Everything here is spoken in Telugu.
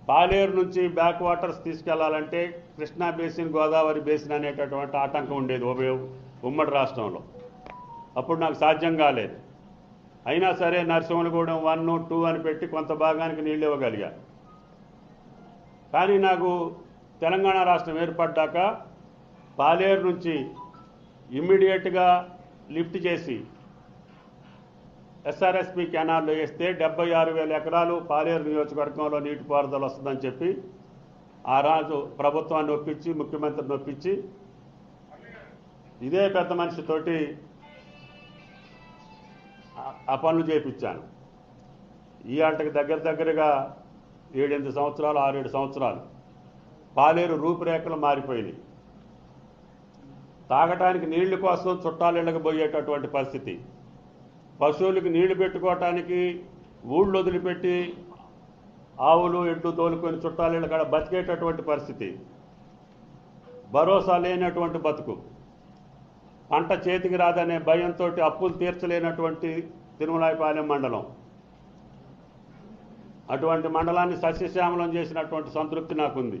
పాలేరు నుంచి బ్యాక్ వాటర్స్ తీసుకెళ్లాలంటే కృష్ణా బేసిన్, గోదావరి బేసిన్ అనేటటువంటి ఆటంకం ఉండేది ఉమ్మడి రాష్ట్రంలో. అప్పుడు నాకు సాధ్యం కాలేదు. అయినా సరే నరసింహలగూడెం 1, 2 అని పెట్టి కొంత భాగానికి నీళ్ళు ఇవ్వగలిగా. కానీ నాకు తెలంగాణ రాష్ట్రం ఏర్పడ్డాక పాలేరు నుంచి ఇమ్మీడియట్గా లిఫ్ట్ చేసి ఎస్ఆర్ఎస్పి కెనాల్లో వేస్తే 76,000 ఎకరాలు పాలేరు నియోజకవర్గంలో నీటిపారుదల వస్తుందని చెప్పి ఆ రాజు ప్రభుత్వాన్ని ఒప్పించి, ముఖ్యమంత్రిని ఒప్పించి, ఇదే పెద్ద మనిషితోటి ఆ పనులు చేయించాను. ఈ ఆటకి దగ్గరగా 7-8 సంవత్సరాలు, 6-7 సంవత్సరాలు పాలేరు రూపురేఖలు మారిపోయినాయి. తాగటానికి నీళ్ల కోసం చుట్టాలిళ్ళకి పోయేటటువంటి పరిస్థితి, పశువులకు నీళ్లు పెట్టుకోవటానికి ఊళ్ళు వదిలిపెట్టి ఆవులు, ఎడ్లు తోలుకొని చుట్టాలిళ్ళ కాడ బతికేటటువంటి పరిస్థితి, భరోసా లేనటువంటి బతుకు, పంట చేతికి రాదనే భయంతో అప్పులు తీర్చలేనటువంటి తిరుమలాయపాలెం మండలం. అటువంటి మండలాన్ని సస్యశ్యామలం చేసినటువంటి సంతృప్తి నాకుంది.